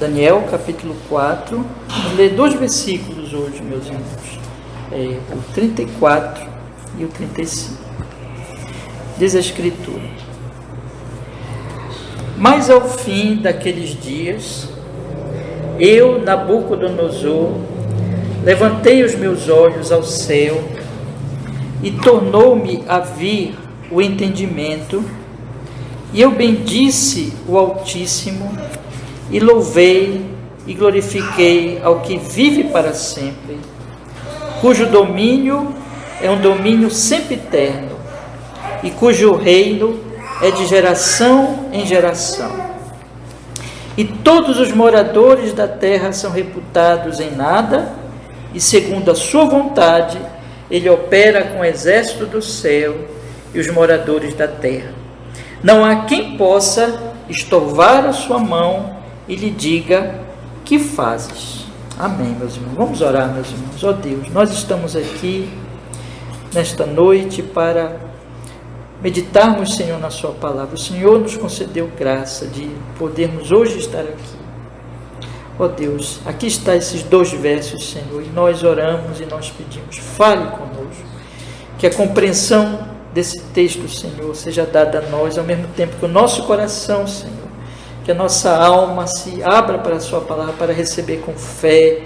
Daniel, capítulo 4. Vamos ler 2 versículos hoje, meus irmãos. O 34 e o 35. Diz a Escritura: mas ao fim daqueles dias, eu, Nabucodonosor, levantei os meus olhos ao céu e tornou-me a vir o entendimento, e eu bendisse o Altíssimo e louvei e glorifiquei ao que vive para sempre, cujo domínio é um domínio sempiterno e cujo reino é de geração em geração. E todos os moradores da terra são reputados em nada, e segundo a sua vontade, ele opera com o exército do céu e os moradores da terra. Não há quem possa estorvar a sua mão e lhe diga: que fazes? Amém, meus irmãos. Vamos orar, meus irmãos. Ó Deus, nós estamos aqui nesta noite para meditarmos, Senhor, na sua palavra. O Senhor nos concedeu graça de podermos hoje estar aqui. Ó Deus, aqui está esses 2 versos, Senhor, e nós oramos e nós pedimos: fale conosco, que a compreensão desse texto, Senhor, seja dada a nós, ao mesmo tempo que o nosso coração, Senhor, que a nossa alma se abra para a sua palavra, para receber com fé,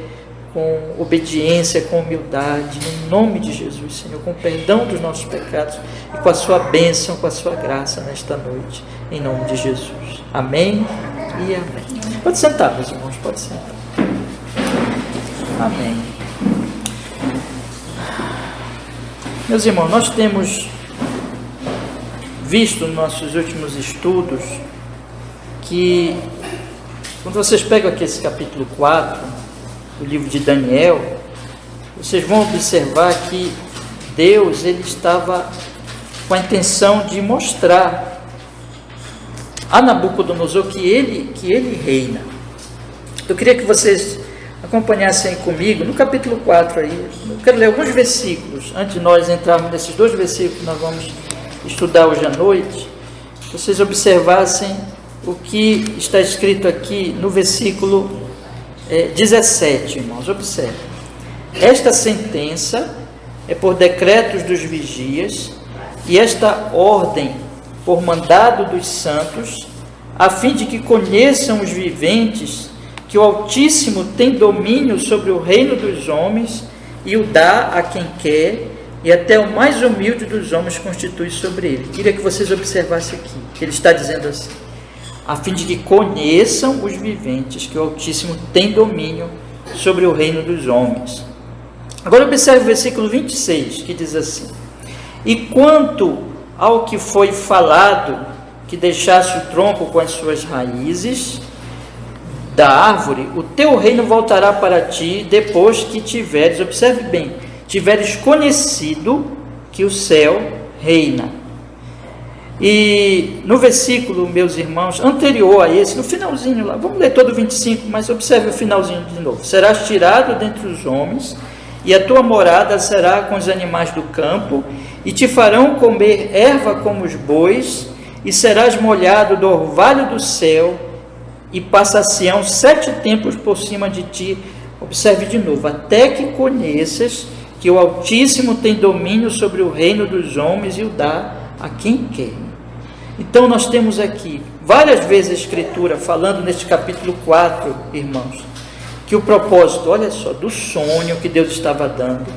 com obediência, com humildade, em nome de Jesus, Senhor, com perdão dos nossos pecados e com a sua bênção, com a sua graça nesta noite, em nome de Jesus. Amém e amém. Pode sentar, meus irmãos, pode sentar. Amém. Meus irmãos, nós temos visto nos nossos últimos estudos que, quando vocês pegam aqui esse capítulo 4 do livro de Daniel, vocês vão observar que Deus, ele estava com a intenção de mostrar a Nabucodonosor que ele reina. Eu queria que vocês acompanhassem comigo no capítulo 4 aí. Eu quero ler alguns versículos antes de nós entrarmos nesses 2 versículos que nós vamos estudar hoje à noite. Vocês observassem o que está escrito aqui no versículo 17, irmãos. Observe: esta sentença é por decretos dos vigias, e esta ordem por mandado dos santos, a fim de que conheçam os viventes que o Altíssimo tem domínio sobre o reino dos homens e o dá a quem quer, e até o mais humilde dos homens constitui sobre ele. Queria que vocês observassem aqui, que ele está dizendo assim: a fim de que conheçam os viventes que o Altíssimo tem domínio sobre o reino dos homens. Agora observe o versículo 26, que diz assim: e quanto ao que foi falado, que deixasse o tronco com as suas raízes da árvore, o teu reino voltará para ti depois que tiveres, observe bem, tiveres conhecido que o céu reina. E no versículo, meus irmãos, anterior a esse, no finalzinho lá, vamos ler todo o 25, mas observe o finalzinho de novo: serás tirado dentre os homens, e a tua morada será com os animais do campo, e te farão comer erva como os bois, e serás molhado do orvalho do céu, e passar-se-ão 7 tempos por cima de ti. Observe de novo: até que conheças que o Altíssimo tem domínio sobre o reino dos homens e o dá a quem quer. Então nós temos aqui várias vezes a Escritura falando neste capítulo 4, irmãos, que o propósito, olha só, do sonho que Deus estava dando,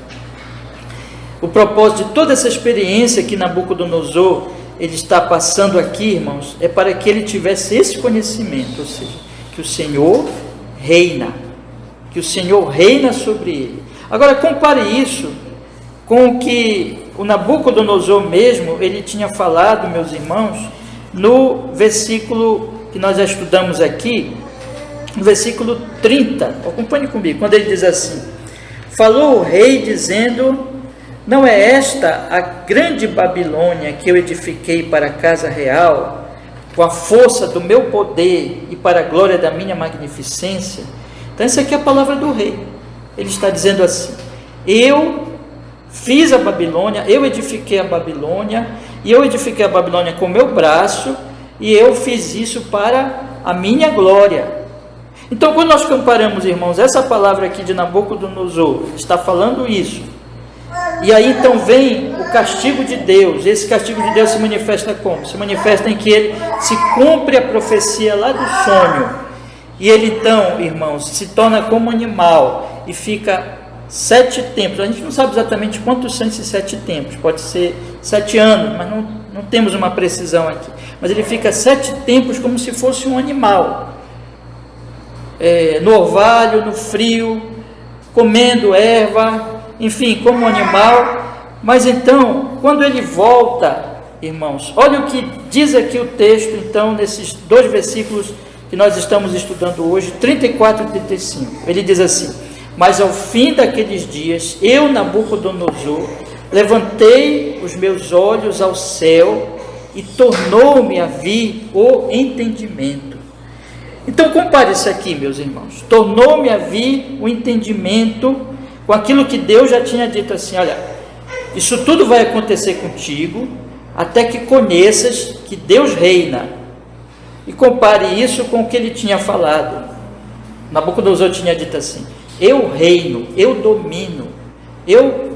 o propósito de toda essa experiência que Nabucodonosor ele está passando aqui, irmãos, é para que ele tivesse esse conhecimento, ou seja, que o Senhor reina, que o Senhor reina sobre ele. Agora compare isso com o que o Nabucodonosor mesmo, ele tinha falado, meus irmãos, no versículo que nós já estudamos aqui, no versículo 30, acompanhe comigo, quando ele diz assim: falou o rei dizendo: não é esta a grande Babilônia que eu edifiquei para a casa real, com a força do meu poder e para a glória da minha magnificência? Então essa aqui é a palavra do rei. Ele está dizendo assim: eu fiz a Babilônia, eu edifiquei a Babilônia, e eu edifiquei a Babilônia com o meu braço, e eu fiz isso para a minha glória. Então, quando nós comparamos, irmãos, essa palavra aqui de Nabucodonosor, está falando isso, e aí então vem o castigo de Deus. Esse castigo de Deus se manifesta como? Se manifesta em que ele se cumpre a profecia lá do sonho, e ele então, irmãos, se torna como animal, e fica 7 tempos, a gente não sabe exatamente quantos são esses 7 tempos, pode ser 7 anos, mas não temos uma precisão aqui, mas ele fica 7 tempos como se fosse um animal, no orvalho, no frio, comendo erva, enfim, como um animal. Mas então, quando ele volta, irmãos, olha o que diz aqui o texto, então, nesses 2 versículos que nós estamos estudando hoje, 34 e 35, ele diz assim: mas ao fim daqueles dias, eu, Nabucodonosor, levantei os meus olhos ao céu e tornou-me a vir o entendimento. Então compare isso aqui, meus irmãos. Tornou-me a vir o entendimento com aquilo que Deus já tinha dito assim: olha, isso tudo vai acontecer contigo até que conheças que Deus reina. E compare isso com o que ele tinha falado. Nabucodonosor tinha dito assim: eu reino, eu domino, eu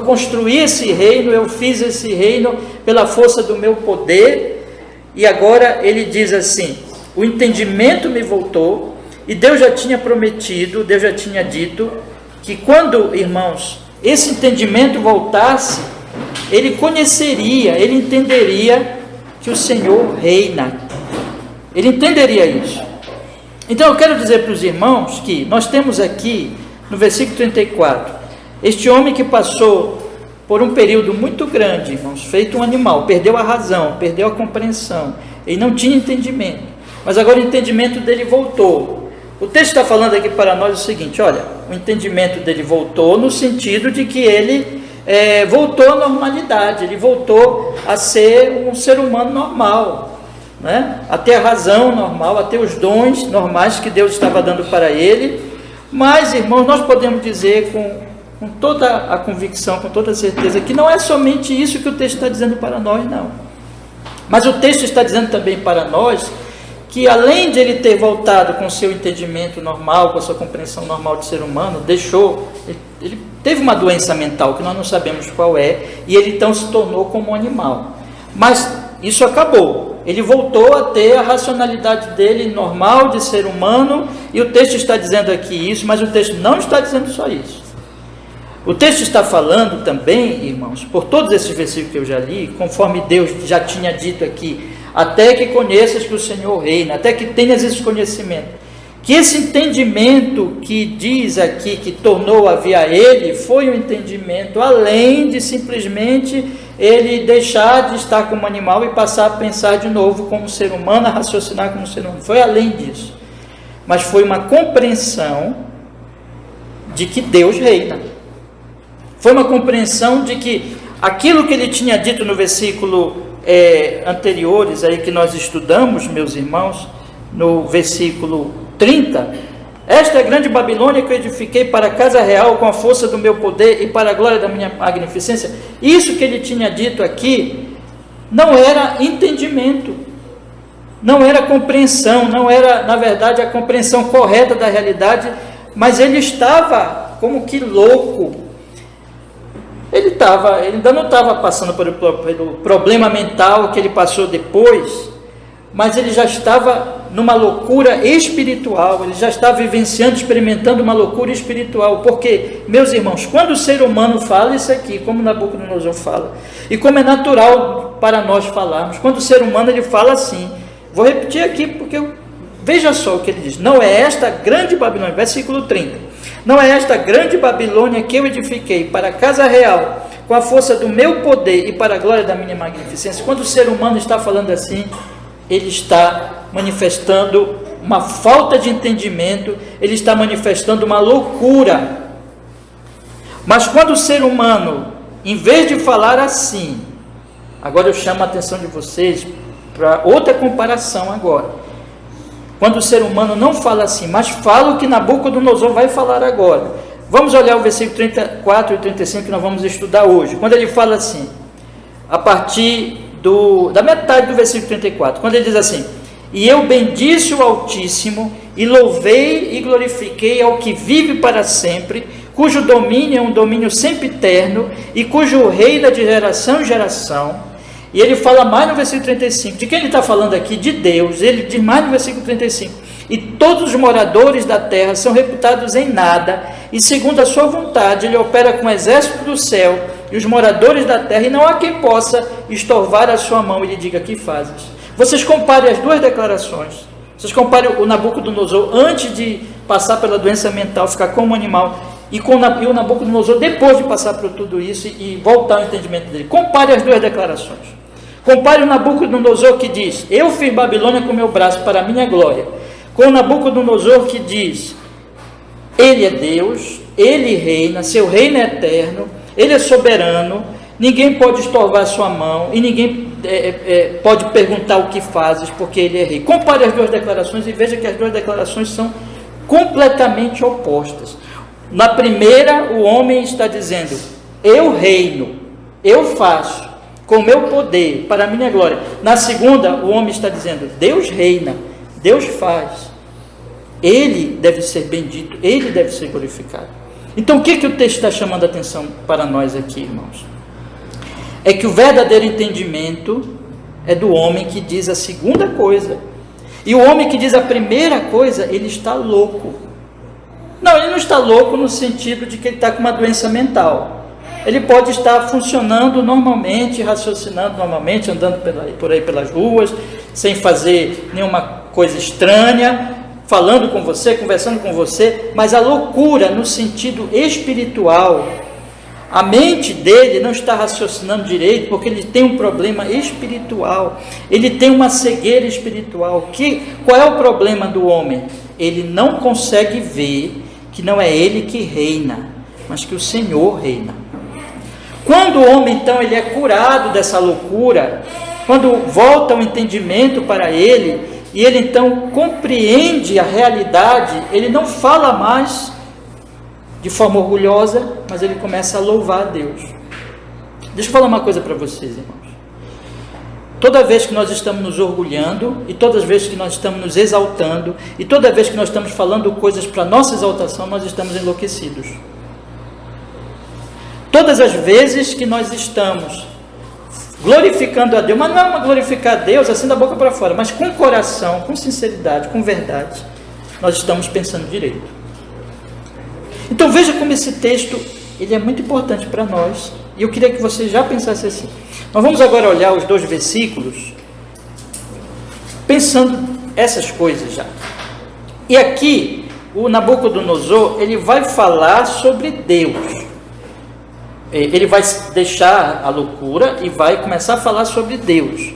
construí esse reino, eu fiz esse reino pela força do meu poder. E agora ele diz assim: o entendimento me voltou, e Deus já tinha prometido, Deus já tinha dito, que quando, irmãos, esse entendimento voltasse, ele conheceria, ele entenderia que o Senhor reina, ele entenderia isso. Então eu quero dizer para os irmãos que nós temos aqui, no versículo 34, este homem que passou por um período muito grande, irmãos, feito um animal, perdeu a razão, perdeu a compreensão, ele não tinha entendimento, mas agora o entendimento dele voltou. O texto está falando aqui para nós o seguinte: olha, o entendimento dele voltou no sentido de que ele voltou à normalidade, ele voltou a ser um ser humano normal, né? A ter a razão normal, a ter os dons normais que Deus estava dando para ele. Mas, irmãos, nós podemos dizer com toda a convicção, com toda a certeza, que não é somente isso que o texto está dizendo para nós, não. Mas o texto está dizendo também para nós que, além de ele ter voltado com o seu entendimento normal, com a sua compreensão normal de ser humano, ele teve uma doença mental que nós não sabemos qual é, e ele então se tornou como um animal. Mas isso acabou, ele voltou a ter a racionalidade dele normal de ser humano, e o texto está dizendo aqui isso, mas o texto não está dizendo só isso. O texto está falando também, irmãos, por todos esses versículos que eu já li, conforme Deus já tinha dito aqui, até que conheças que o Senhor reina, até que tenhas esse conhecimento, que esse entendimento que diz aqui, que tornou a vir a ele, foi um entendimento além de simplesmente ele deixar de estar como animal e passar a pensar de novo como ser humano, a raciocinar como ser humano. Foi além disso, mas foi uma compreensão de que Deus reina. Foi uma compreensão de que aquilo que ele tinha dito no versículo anteriores aí que nós estudamos, meus irmãos, no versículo 30, esta é a grande Babilônia que eu edifiquei para a casa real com a força do meu poder e para a glória da minha magnificência. Isso que ele tinha dito aqui não era entendimento, não era compreensão, não era, na verdade, a compreensão correta da realidade, mas ele estava como que louco. Ele ainda não estava passando pelo problema mental que ele passou depois, mas ele já estava numa loucura espiritual, ele já estava vivenciando, experimentando uma loucura espiritual, porque, meus irmãos, quando o ser humano fala isso aqui, como Nabucodonosor fala, e como é natural para nós falarmos, quando o ser humano ele fala assim, vou repetir aqui porque veja só o que ele diz: não é esta grande Babilônia, versículo 30, não é esta grande Babilônia que eu edifiquei para a casa real, com a força do meu poder e para a glória da minha magnificência. Quando o ser humano está falando assim, ele está manifestando uma falta de entendimento, ele está manifestando uma loucura. Mas quando o ser humano, em vez de falar assim, agora eu chamo a atenção de vocês para outra comparação agora. Quando o ser humano não fala assim, mas fala o que Nabucodonosor vai falar agora. Vamos olhar o versículo 34 e 35 que nós vamos estudar hoje. Quando ele fala assim, a partir da metade do versículo 34, quando ele diz assim: E eu bendisse o Altíssimo, e louvei e glorifiquei ao que vive para sempre, cujo domínio é um domínio sempiterno, e cujo reino é de geração em geração. E ele fala mais no versículo 35, de quem ele está falando aqui? De Deus. Ele diz mais no versículo 35, e todos os moradores da terra são reputados em nada, e segundo a sua vontade, ele opera com o exército do céu, e os moradores da terra, e não há quem possa estorvar a sua mão, e lhe diga, que fazes? Vocês comparem as duas declarações, vocês comparem o Nabucodonosor antes de passar pela doença mental, ficar como animal, e o Nabucodonosor depois de passar por tudo isso e voltar ao entendimento dele. Compare as duas declarações. Compare o Nabucodonosor que diz, eu fiz Babilônia com meu braço para a minha glória, com o Nabucodonosor que diz, ele é Deus, ele reina, seu reino é eterno, ele é soberano, ninguém pode estorvar a sua mão, e ninguém pode perguntar o que fazes, porque ele é rei. Compare as duas declarações e veja que as duas declarações são completamente opostas. Na primeira, o homem está dizendo, eu reino, eu faço, com o meu poder, para a minha glória. Na segunda, o homem está dizendo, Deus reina, Deus faz, ele deve ser bendito, ele deve ser glorificado. Então o que o texto está chamando a atenção para nós aqui, irmãos? É que o verdadeiro entendimento é do homem que diz a segunda coisa, e o homem que diz a primeira coisa, ele está louco. Não, ele não está louco no sentido de que ele está com uma doença mental. Ele pode estar funcionando normalmente, raciocinando normalmente, andando por aí pelas ruas, sem fazer nenhuma coisa estranha, falando com você, conversando com você, mas a loucura no sentido espiritual, a mente dele não está raciocinando direito, porque ele tem um problema espiritual, ele tem uma cegueira espiritual. Qual é o problema do homem? Ele não consegue ver que não é ele que reina, mas que o Senhor reina. Quando o homem, então, ele é curado dessa loucura, quando volta o entendimento para ele, e ele então compreende a realidade, ele não fala mais de forma orgulhosa, mas ele começa a louvar a Deus. Deixa eu falar uma coisa para vocês, irmãos. Toda vez que nós estamos nos orgulhando, e todas as vezes que nós estamos nos exaltando, e toda vez que nós estamos falando coisas para nossa exaltação, nós estamos enlouquecidos. Todas as vezes que nós estamos glorificando a Deus, mas não é uma glorificar a Deus assim da boca para fora, mas com coração, com sinceridade, com verdade, nós estamos pensando direito. Então veja como esse texto ele é muito importante para nós, e eu queria que você já pensasse assim. Nós vamos agora olhar os 2 versículos, pensando essas coisas já. E aqui, o Nabucodonosor, ele vai falar sobre Deus. Ele vai deixar a loucura e vai começar a falar sobre Deus.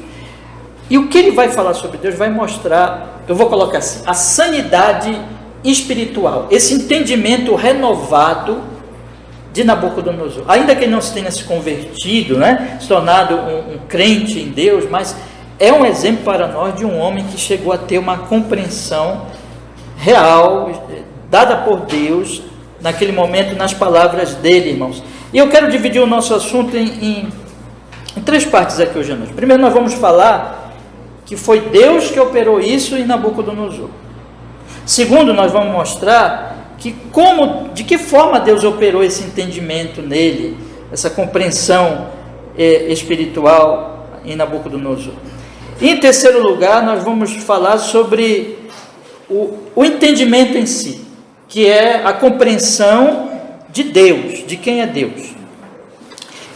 E o que ele vai falar sobre Deus vai mostrar, eu vou colocar assim, a sanidade espiritual, esse entendimento renovado de Nabucodonosor. Ainda que ele não tenha se convertido, se tornado um crente em Deus, mas é um exemplo para nós de um homem que chegou a ter uma compreensão real, dada por Deus, naquele momento, nas palavras dele, irmãos. E eu quero dividir o nosso assunto em 3 partes aqui hoje à noite. Primeiro nós vamos falar que foi Deus que operou isso em Nabucodonosor. Segundo, nós vamos mostrar de que forma Deus operou esse entendimento nele, essa compreensão espiritual em Nabucodonosor. E em terceiro lugar, nós vamos falar sobre o entendimento em si, que é a compreensão de Deus, de quem é Deus.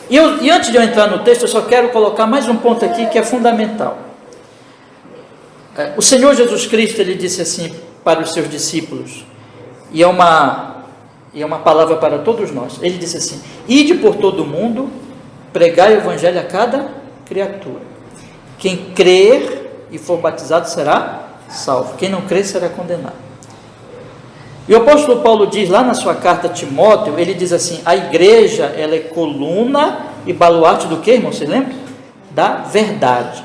E antes de eu entrar no texto, eu só quero colocar mais um ponto aqui que é fundamental. O Senhor Jesus Cristo, ele disse assim para os seus discípulos, e é uma palavra para todos nós. Ele disse assim: ide por todo o mundo, pregai o evangelho a cada criatura. Quem crer e for batizado será salvo, quem não crer será condenado. E o apóstolo Paulo diz lá na sua carta a Timóteo, ele diz assim: a igreja, ela é coluna e baluarte do que, irmão? Você lembra? Da verdade.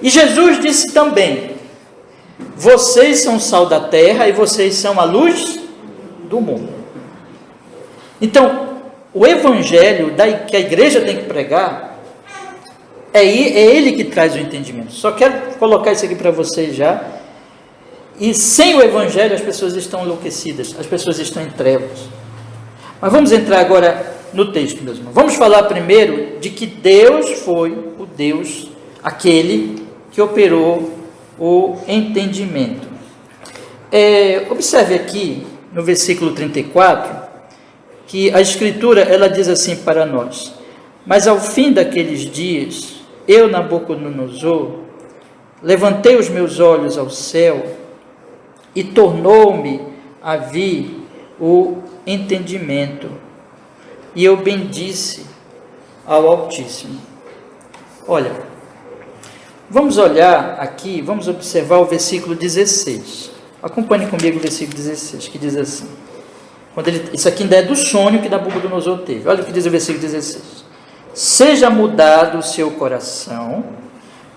E Jesus disse também: vocês são o sal da terra e vocês são a luz do mundo. Então, o evangelho que a igreja tem que pregar É ele que traz o entendimento. Só quero colocar isso aqui para vocês já. E sem o Evangelho as pessoas estão enlouquecidas, as pessoas estão em trevas. Mas vamos entrar agora no texto, meus irmãos. Vamos falar primeiro de que Deus foi o Deus, aquele que operou o entendimento. Observe aqui no versículo 34, que a Escritura ela diz assim para nós: mas ao fim daqueles dias, eu, Nabucodonosor, levantei os meus olhos ao céu e tornou-me a vir o entendimento, e eu bendisse ao Altíssimo. Olha, vamos olhar aqui, vamos observar o versículo 16. Acompanhe comigo o versículo 16, que diz assim, isso aqui ainda é do sonho que Nabucodonosor teve. Olha o que diz o versículo 16: seja mudado o seu coração,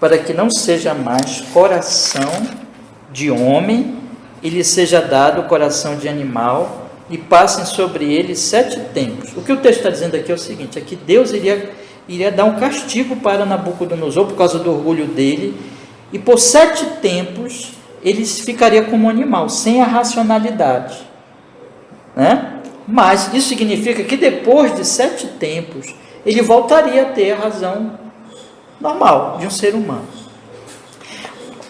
para que não seja mais coração de homem, e lhe seja dado o coração de animal, e passem sobre ele 7 tempos. O que o texto está dizendo aqui é o seguinte: é que Deus iria dar um castigo para Nabucodonosor por causa do orgulho dele, e por 7 tempos ele ficaria como um animal, sem a racionalidade, né? Mas isso significa que depois de 7 tempos ele voltaria a ter a razão normal de um ser humano.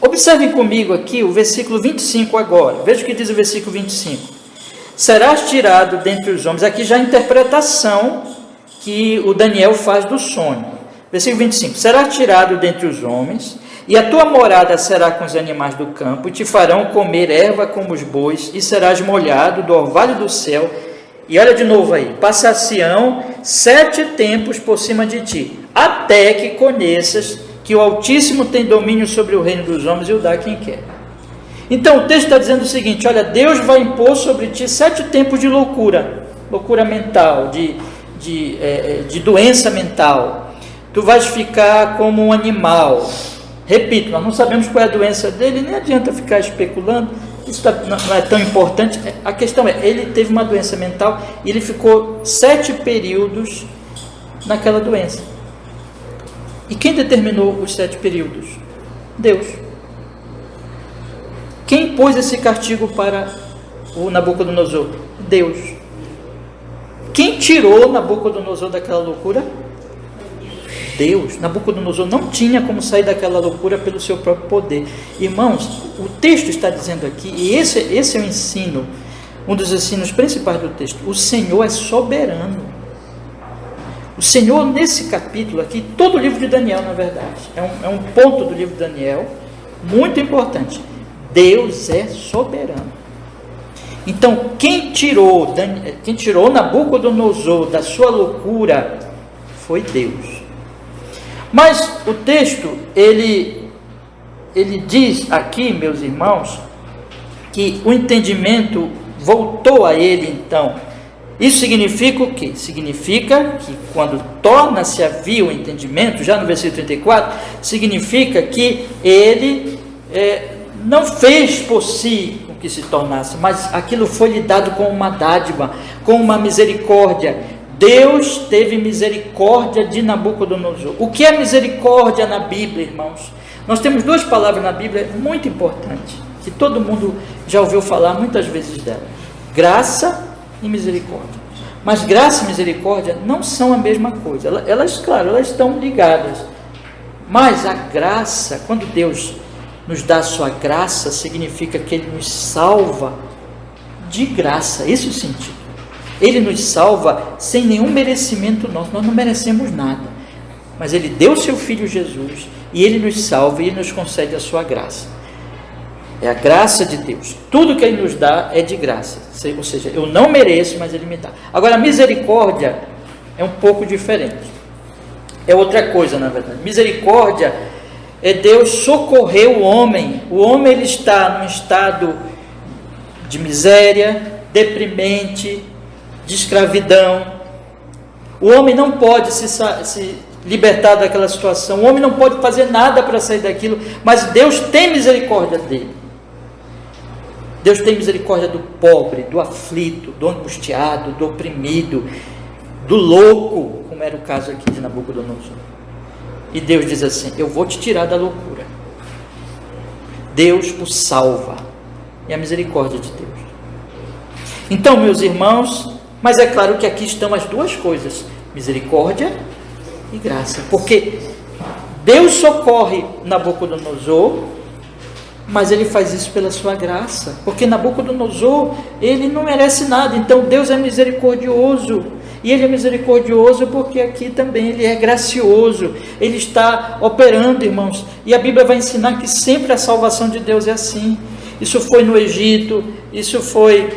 Observem comigo aqui o versículo 25 agora. Veja o que diz o versículo 25: serás tirado dentre os homens. Aqui já a interpretação que o Daniel faz do sonho. Versículo 25: serás tirado dentre os homens, e a tua morada será com os animais do campo, e te farão comer erva como os bois, e serás molhado do orvalho do céu. E olha de novo aí: passar-se-ão 7 tempos por cima de ti, até que conheças que o Altíssimo tem domínio sobre o reino dos homens e o dá a quem quer. Então o texto está dizendo o seguinte: olha, Deus vai impor sobre ti 7 tempos de loucura mental, de doença mental. Tu vais ficar como um animal. Repito, nós não sabemos qual é a doença dele, nem adianta ficar especulando, isso não é tão importante. A questão é, ele teve uma doença mental e ele ficou 7 períodos naquela doença. E quem determinou os 7 períodos? Deus. Quem pôs esse castigo para o Nabucodonosor? Deus. Quem tirou Nabucodonosor daquela loucura? Deus. Nabucodonosor não tinha como sair daquela loucura pelo seu próprio poder. Irmãos, o texto está dizendo aqui, e esse é o ensino, um dos ensinos principais do texto: o Senhor é soberano. O Senhor, nesse capítulo aqui, todo o livro de Daniel, na verdade, é um ponto do livro de Daniel muito importante. Deus é soberano. Então, quem tirou Nabucodonosor da sua loucura foi Deus. Mas o texto, ele diz aqui, meus irmãos, que o entendimento voltou a ele então. Isso significa o quê? Significa que quando torna-se a vir o entendimento, já no versículo 34, significa que ele não fez por si com que se tornasse, mas aquilo foi lhe dado como uma dádiva, como uma misericórdia. Deus teve misericórdia de Nabucodonosor. O que é misericórdia na Bíblia, irmãos? Nós temos 2 palavras na Bíblia muito importantes, que todo mundo já ouviu falar muitas vezes dela: graça e misericórdia. Mas graça e misericórdia não são a mesma coisa. Elas, claro, elas estão ligadas. Mas a graça, quando Deus nos dá a sua graça, significa que Ele nos salva de graça. Esse é o sentido. Ele nos salva sem nenhum merecimento nosso. Nós não merecemos nada. Mas Ele deu o seu Filho Jesus, e Ele nos salva e Ele nos concede a sua graça. É a graça de Deus. Tudo que Ele nos dá é de graça. Ou seja, eu não mereço, mas Ele me dá. Agora, a misericórdia é um pouco diferente. É outra coisa, na verdade. Misericórdia é Deus socorrer o homem. O homem, ele está num estado de miséria, deprimente, de escravidão. O homem não pode se libertar daquela situação. O homem não pode fazer nada para sair daquilo. Mas Deus tem misericórdia dele. Deus tem misericórdia do pobre, do aflito, do angustiado, do oprimido, do louco, como era o caso aqui de Nabucodonosor. E Deus diz assim: eu vou te tirar da loucura. Deus o salva. É a misericórdia de Deus. Então, meus irmãos, mas é claro que aqui estão as duas coisas: misericórdia e graça. Porque Deus socorre Nabucodonosor, mas ele faz isso pela sua graça. Porque Nabucodonosor, ele não merece nada. Então Deus é misericordioso. E ele é misericordioso porque aqui também ele é gracioso. Ele está operando, irmãos. E a Bíblia vai ensinar que sempre a salvação de Deus é assim. Isso foi no Egito, isso foi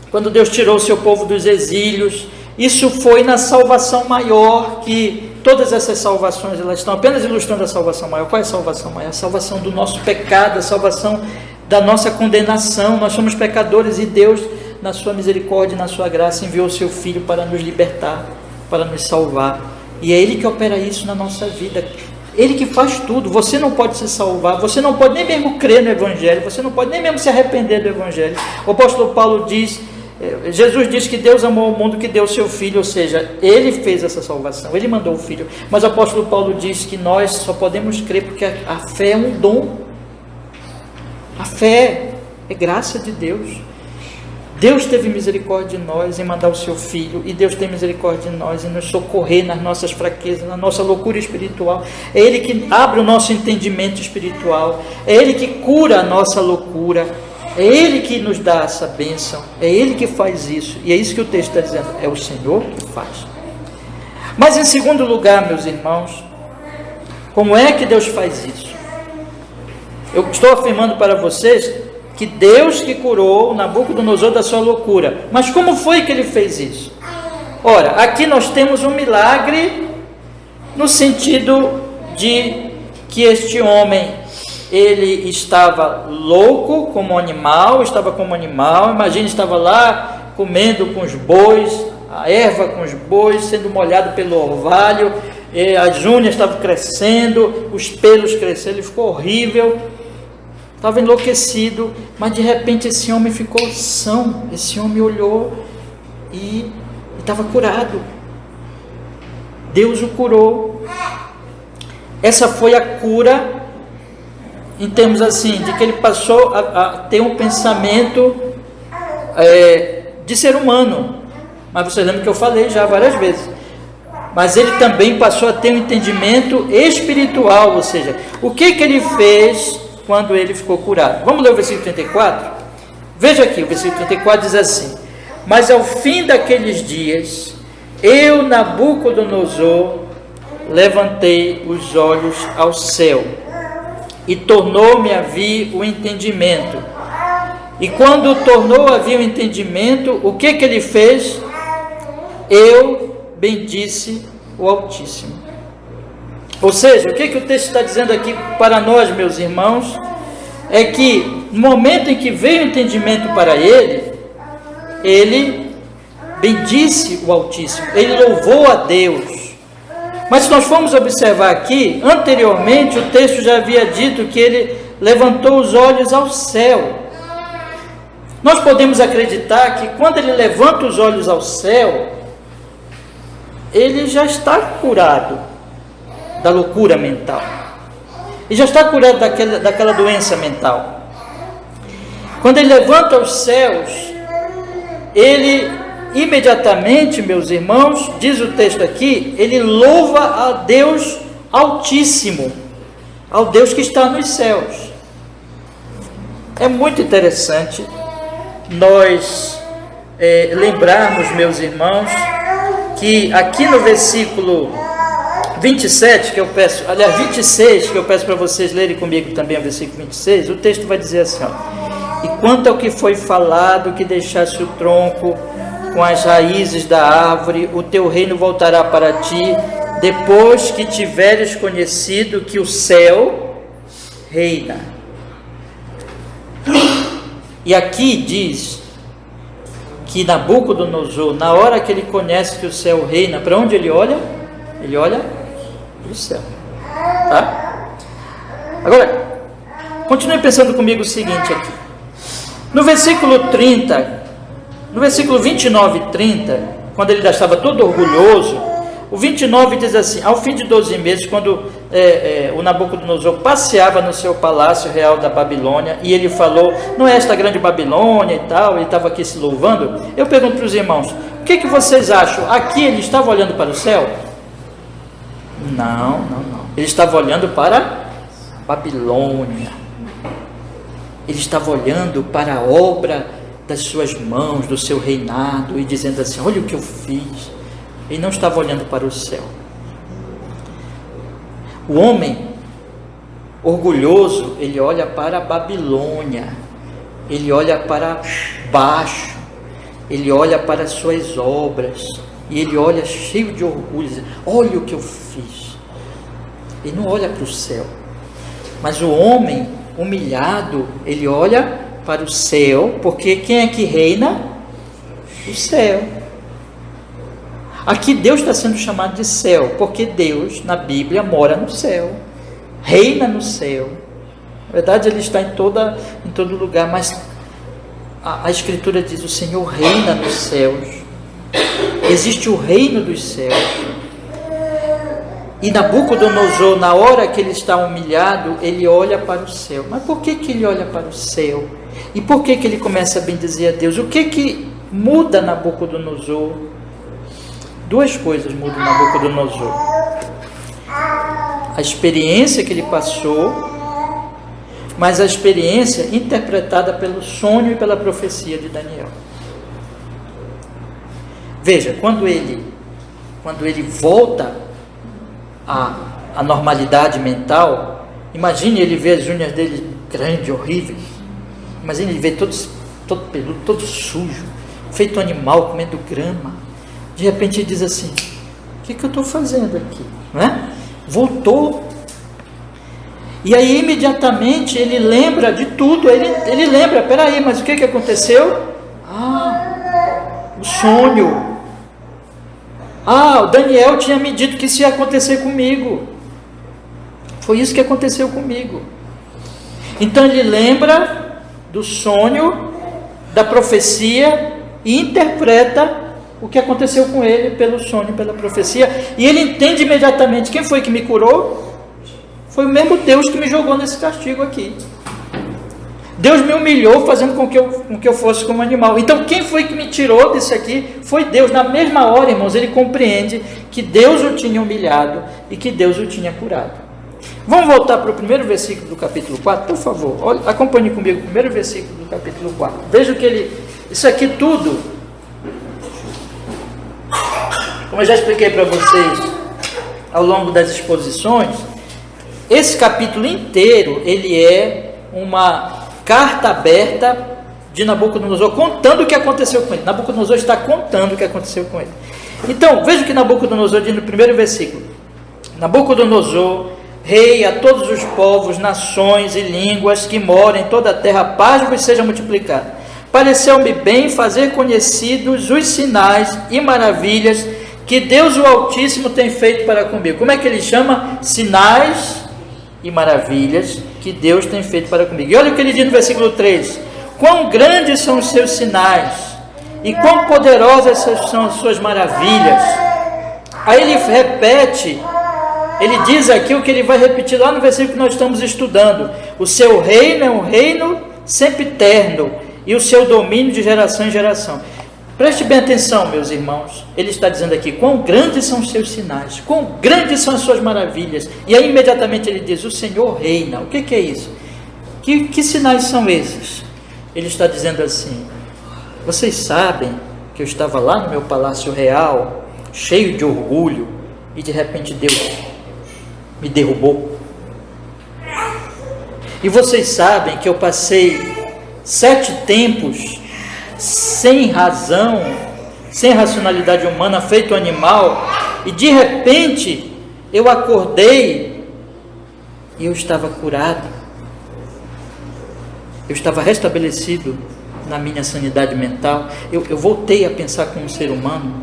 quando Deus tirou o seu povo dos exílios, isso foi na salvação maior, que todas essas salvações, elas estão apenas ilustrando a salvação maior. Qual é a salvação maior? A salvação do nosso pecado, a salvação da nossa condenação. Nós somos pecadores e Deus, na sua misericórdia e na sua graça, enviou o seu Filho para nos libertar, para nos salvar. E é Ele que opera isso na nossa vida. Ele que faz tudo. Você não pode se salvar, você não pode nem mesmo crer no Evangelho, você não pode nem mesmo se arrepender do Evangelho. O apóstolo Paulo diz, Jesus diz que Deus amou o mundo, que deu o seu Filho, ou seja, Ele fez essa salvação, Ele mandou o Filho. Mas o apóstolo Paulo diz que nós só podemos crer porque a fé é um dom. A fé é graça de Deus. Deus teve misericórdia de nós em mandar o seu Filho, e Deus tem misericórdia de nós em nos socorrer nas nossas fraquezas, na nossa loucura espiritual. É Ele que abre o nosso entendimento espiritual, é Ele que cura a nossa loucura, é Ele que nos dá essa bênção, é Ele que faz isso, e é isso que o texto está dizendo, é o Senhor que faz. Mas em segundo lugar, meus irmãos, como é que Deus faz isso? Eu estou afirmando para vocês que Deus que curou Nabucodonosor da sua loucura. Mas como foi que ele fez isso? Ora, aqui nós temos um milagre no sentido de que este homem, ele estava louco como animal, imagine, estava lá comendo com os bois, a erva com os bois, sendo molhado pelo orvalho, as unhas estavam crescendo, os pelos crescendo, ele ficou horrível, estava enlouquecido, mas de repente esse homem ficou são, esse homem olhou e estava curado. Deus o curou. Essa foi a cura, em termos assim, de que ele passou a ter um pensamento de ser humano. Mas vocês lembram que eu falei já várias vezes. Mas ele também passou a ter um entendimento espiritual, ou seja, o que ele fez quando ele ficou curado. Vamos ler o versículo 34? Veja aqui, o versículo 34 diz assim: mas ao fim daqueles dias, eu, Nabucodonosor, levantei os olhos ao céu, e tornou-me a vir o entendimento. E quando tornou a vir o entendimento, o que ele fez? Eu bendisse o Altíssimo. Ou seja, o que o texto está dizendo aqui para nós, meus irmãos, é que no momento em que veio o entendimento para ele, ele bendisse o Altíssimo, ele louvou a Deus. Mas se nós formos observar aqui, anteriormente o texto já havia dito que ele levantou os olhos ao céu. Nós podemos acreditar que quando ele levanta os olhos ao céu, ele já está curado da loucura mental, e já está curado daquela doença mental. Quando ele levanta os céus, ele imediatamente, meus irmãos, diz o texto aqui, ele louva a Deus Altíssimo, ao Deus que está nos céus. É muito interessante nós lembrarmos, meus irmãos, que aqui no versículo 27, que eu peço, aliás, 26, que eu peço para vocês lerem comigo também o versículo 26, o texto vai dizer assim, ó: e quanto ao que foi falado, que deixasse o tronco com as raízes da árvore, o teu reino voltará para ti, depois que tiveres conhecido que o céu reina. E aqui diz que Nabucodonosor, na hora que ele conhece que o céu reina, para onde ele olha? Ele olha para o céu, tá? Agora, continue pensando comigo o seguinte aqui. No versículo 30, no versículo 29 e 30, quando ele já estava todo orgulhoso, o 29 diz assim: ao fim de 12 meses, quando o Nabucodonosor passeava no seu palácio real da Babilônia, e ele falou, não é esta grande Babilônia e tal, ele estava aqui se louvando. Eu pergunto para os irmãos, o que vocês acham? Aqui ele estava olhando para o céu? Não. Ele estava olhando para Babilônia. Ele estava olhando para a obra das suas mãos, do seu reinado, e dizendo assim, olha o que eu fiz. Ele não estava olhando para o céu. O homem orgulhoso, ele olha para a Babilônia, ele olha para baixo, ele olha para as suas obras, e ele olha cheio de orgulho, diz, olha o que eu fiz. Ele não olha para o céu. Mas o homem humilhado, ele olha para o céu, porque quem é que reina? O céu. Aqui Deus está sendo chamado de céu, porque Deus, na Bíblia, mora no céu, reina no céu. Na verdade, Ele está em todo lugar, mas a Escritura diz, o Senhor reina nos céus. Existe o reino dos céus. E Nabucodonosor, na hora que ele está humilhado, ele olha para o céu. Mas por que ele olha para o céu? E por que ele começa a bendizer a Deus? O que muda Nabucodonosor? Duas coisas mudam Nabucodonosor. A experiência que ele passou, mas a experiência interpretada pelo sonho e pela profecia de Daniel. Veja, quando ele volta à normalidade mental, imagine ele ver as unhas dele grandes, horríveis. Imagine ele ver todo peludo, todo sujo, feito animal, comendo grama. De repente ele diz assim, o que eu estou fazendo aqui? Não é? Voltou. E aí imediatamente ele lembra de tudo. Ele lembra, peraí, mas o que aconteceu? O sonho. O Daniel tinha me dito que isso ia acontecer comigo. Foi isso que aconteceu comigo. Então ele lembra do sonho, da profecia, e interpreta o que aconteceu com ele pelo sonho, pela profecia, e ele entende imediatamente, quem foi que me curou? Foi o mesmo Deus que me jogou nesse castigo aqui. Deus me humilhou, fazendo com que eu fosse como animal. Então quem foi que me tirou disso aqui? Foi Deus. Na mesma hora, irmãos, ele compreende que Deus o tinha humilhado e que Deus o tinha curado. Vamos voltar para o primeiro versículo do capítulo 4, por favor. Olha, acompanhe comigo o primeiro versículo do capítulo 4. Veja que isso aqui tudo, como eu já expliquei para vocês ao longo das exposições, esse capítulo inteiro, ele é uma carta aberta de Nabucodonosor, contando o que aconteceu com ele. Nabucodonosor está contando o que aconteceu com ele. Então, veja o que Nabucodonosor diz no primeiro versículo. Nabucodonosor, rei a todos os povos, nações e línguas que moram em toda a terra, paz vos seja multiplicada. Pareceu-me bem fazer conhecidos os sinais e maravilhas que Deus o Altíssimo tem feito para comigo. Como é que ele chama? Sinais e maravilhas que Deus tem feito para comigo. E olha o que ele diz no versículo 3. Quão grandes são os seus sinais e quão poderosas são as suas maravilhas. Aí ele repete, ele diz aqui o que ele vai repetir lá no versículo que nós estamos estudando. O seu reino é um reino sempiterno e o seu domínio de geração em geração. Preste bem atenção, meus irmãos. Ele está dizendo aqui, quão grandes são os seus sinais, quão grandes são as suas maravilhas. E aí imediatamente ele diz, o Senhor reina. O que é isso? Que sinais são esses? Ele está dizendo assim, vocês sabem que eu estava lá no meu palácio real, cheio de orgulho, e de repente Deus me derrubou. E vocês sabem que eu passei 7 tempos sem razão, sem racionalidade humana, feito animal, e de repente eu acordei e eu estava curado, eu estava restabelecido na minha sanidade mental, eu voltei a pensar como um ser humano.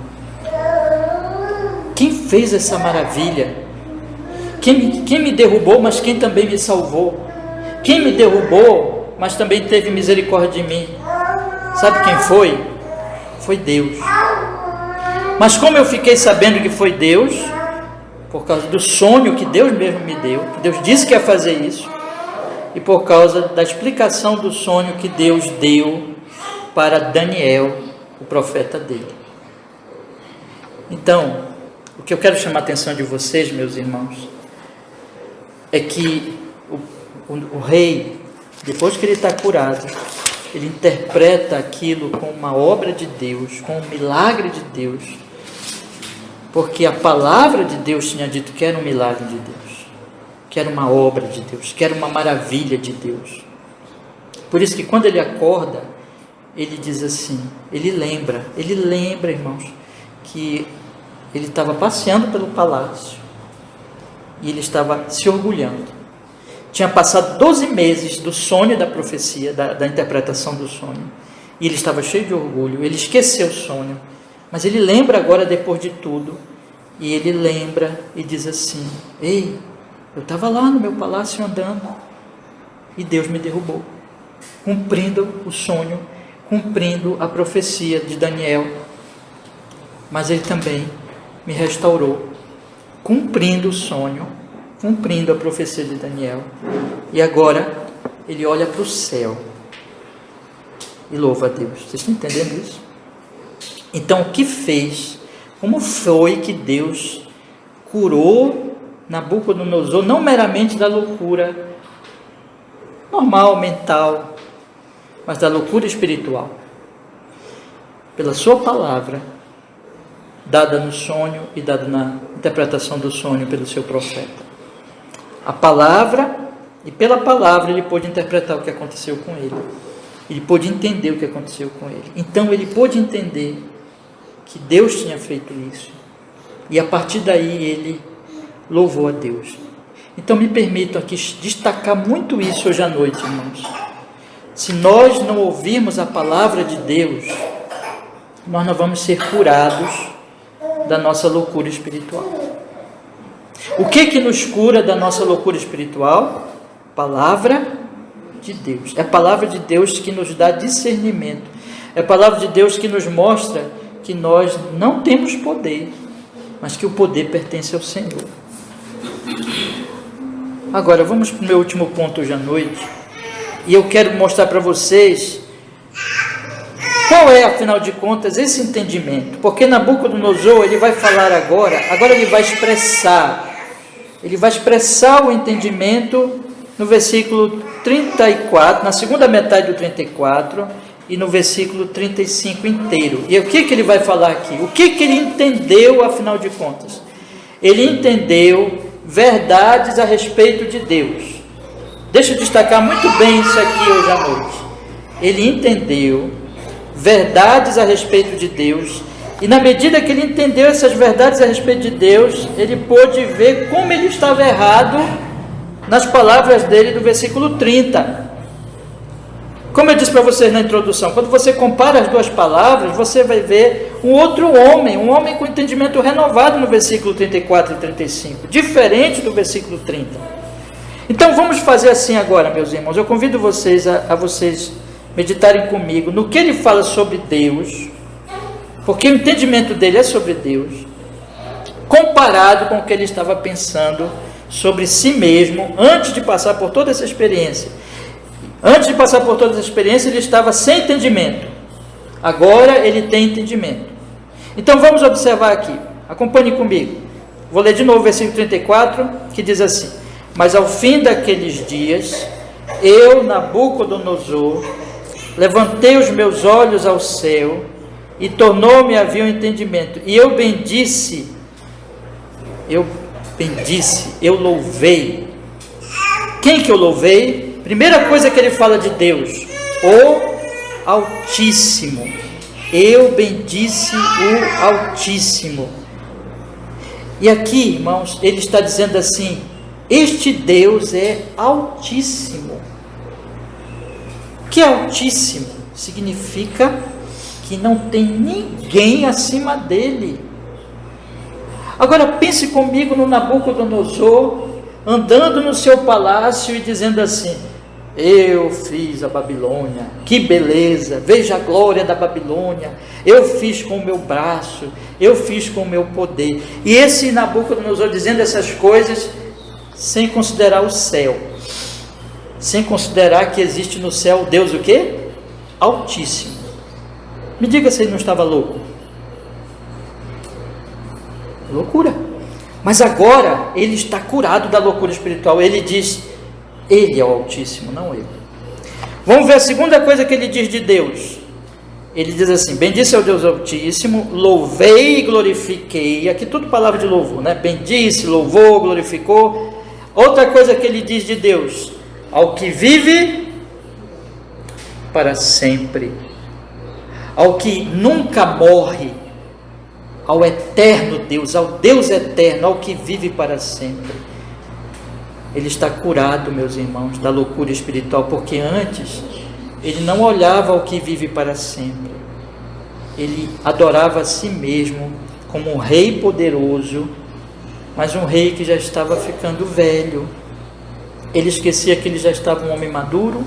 Quem fez essa maravilha? Quem me derrubou, mas quem também me salvou? Quem me derrubou, mas também teve misericórdia de mim? Sabe quem foi? Foi Deus. Mas como eu fiquei sabendo que foi Deus? por causa do sonho que Deus mesmo me deu, que Deus disse que ia fazer isso, e por causa da explicação do sonho que Deus deu para Daniel, o profeta dele. Então, o que eu quero chamar a atenção de vocês, meus irmãos, é que o rei, depois que ele está curado, ele interpreta aquilo como uma obra de Deus, como um milagre de Deus, porque a palavra de Deus tinha dito que era um milagre de Deus, que era uma obra de Deus, que era uma maravilha de Deus. Por isso que quando ele acorda, ele diz assim, ele lembra, irmãos, que ele estava passeando pelo palácio e ele estava se orgulhando. Tinha passado 12 meses do sonho, da profecia, da interpretação do sonho, e ele estava cheio de orgulho. Ele esqueceu o sonho, mas ele lembra agora, depois de tudo, e ele lembra e diz assim: ei, eu estava lá no meu palácio andando e Deus me derrubou, cumprindo o sonho, cumprindo a profecia de Daniel, mas ele também me restaurou, cumprindo o sonho, cumprindo a profecia de Daniel. E agora ele olha para o céu e louva a Deus. Vocês estão entendendo isso? Então, o que fez? Como foi que Deus curou Nabucodonosor, não meramente da loucura normal, mental, mas da loucura espiritual? Pela sua palavra, dada no sonho e dada na interpretação do sonho pelo seu profeta. A palavra, e pela palavra ele pôde interpretar o que aconteceu com ele. Ele pôde entender o que aconteceu com ele. Então ele pôde entender que Deus tinha feito isso. E a partir daí ele louvou a Deus. Então me permitam aqui destacar muito isso hoje à noite, irmãos. Se nós não ouvirmos a palavra de Deus, nós não vamos ser curados da nossa loucura espiritual. O que nos cura da nossa loucura espiritual? Palavra de Deus. É a palavra de Deus que nos dá discernimento. É a palavra de Deus que nos mostra que nós não temos poder, mas que o poder pertence ao Senhor. Agora, vamos para o meu último ponto hoje à noite. E eu quero mostrar para vocês qual é, afinal de contas, esse entendimento. Porque Nabucodonosor, ele vai falar agora ele vai expressar o entendimento no versículo 34, na segunda metade do 34 e no versículo 35 inteiro. E o que ele vai falar aqui? O que ele entendeu, afinal de contas? Ele entendeu verdades a respeito de Deus. Deixa eu destacar muito bem isso aqui hoje à noite. Ele entendeu verdades a respeito de Deus, e na medida que ele entendeu essas verdades a respeito de Deus, ele pôde ver como ele estava errado nas palavras dele do versículo 30. Como eu disse para vocês na introdução, quando você compara as duas palavras, você vai ver um outro homem, um homem com entendimento renovado no versículo 34 e 35, diferente do versículo 30. Então vamos fazer assim agora, meus irmãos. Eu convido vocês a vocês meditarem comigo no que ele fala sobre Deus, porque o entendimento dele é sobre Deus, comparado com o que ele estava pensando sobre si mesmo antes de passar por toda essa experiência. Antes de passar por toda essa experiência, ele estava sem entendimento. Agora ele tem entendimento. Então vamos observar aqui. Acompanhe comigo. Vou ler de novo o versículo 34, que diz assim: mas ao fim daqueles dias, eu, Nabucodonosor, levantei os meus olhos ao céu e tornou-me a vir o entendimento. E eu bendisse, eu louvei. Quem que eu louvei? Primeira coisa que ele fala de Deus: o Altíssimo. Eu bendisse o Altíssimo. E aqui, irmãos, ele está dizendo assim: este Deus é Altíssimo. O que é Altíssimo? Significa que não tem ninguém acima dele. Agora pense comigo no Nabucodonosor, andando no seu palácio e dizendo assim: Eu fiz a Babilônia, que beleza, veja a glória da Babilônia, eu fiz com o meu braço, eu fiz com o meu poder. E esse Nabucodonosor dizendo essas coisas sem considerar o céu, sem considerar que existe no céu Deus o quê? Altíssimo. Me diga se ele não estava louco. Loucura. Mas agora ele está curado da loucura espiritual. Ele diz, ele é o Altíssimo, não eu. Vamos ver a segunda coisa que ele diz de Deus. Ele diz assim, bendisse ao Deus Altíssimo, louvei e glorifiquei. Aqui tudo palavra de louvor, né? Bendisse, louvou, glorificou. Outra coisa que ele diz de Deus, ao que vive para sempre, ao que nunca morre, ao eterno Deus, ao Deus eterno, ao que vive para sempre. Ele está curado, meus irmãos, da loucura espiritual, porque antes ele não olhava ao que vive para sempre. Ele adorava a si mesmo como um rei poderoso, mas um rei que já estava ficando velho. Ele esquecia que ele já estava um homem maduro,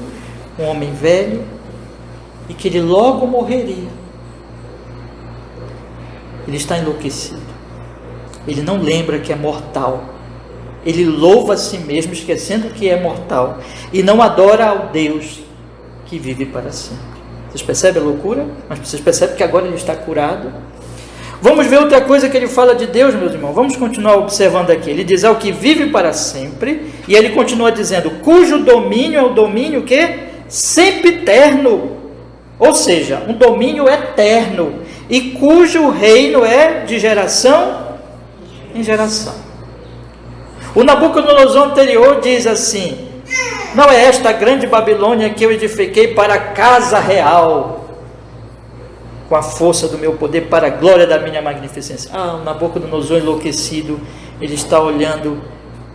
um homem velho, e que ele logo morreria. Ele está enlouquecido. Ele não lembra que é mortal. Ele louva a si mesmo, esquecendo que é mortal, e não adora ao Deus que vive para sempre. Vocês percebem a loucura? Mas vocês percebem que agora ele está curado. Vamos ver outra coisa que ele fala de Deus, meus irmãos. Vamos continuar observando aqui. Ele diz, ao que vive para sempre, e ele continua dizendo, cujo domínio é o domínio que? Sempiterno. Ou seja, um domínio eterno, e cujo reino é de geração em geração. O Nabucodonosor anterior diz assim, não é esta grande Babilônia que eu edifiquei para a casa real, com a força do meu poder, para a glória da minha magnificência. O Nabucodonosor enlouquecido, ele está olhando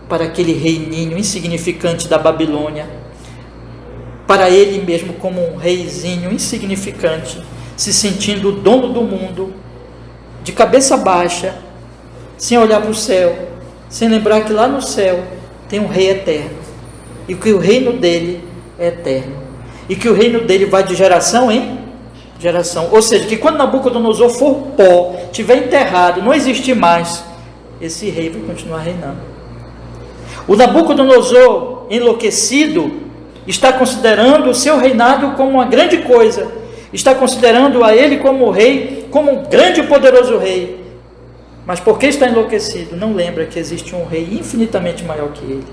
para aquele reininho insignificante da Babilônia, para ele mesmo como um reizinho insignificante, se sentindo o dono do mundo, de cabeça baixa, sem olhar para o céu, sem lembrar que lá no céu tem um rei eterno, e que o reino dele é eterno, e que o reino dele vai de geração em geração. Ou seja, que quando Nabucodonosor for pó, estiver enterrado, não existir mais, esse rei vai continuar reinando. O Nabucodonosor enlouquecido está considerando o seu reinado como uma grande coisa, está considerando a ele como rei, como um grande e poderoso rei, mas porque está enlouquecido, não lembra que existe um rei infinitamente maior que ele,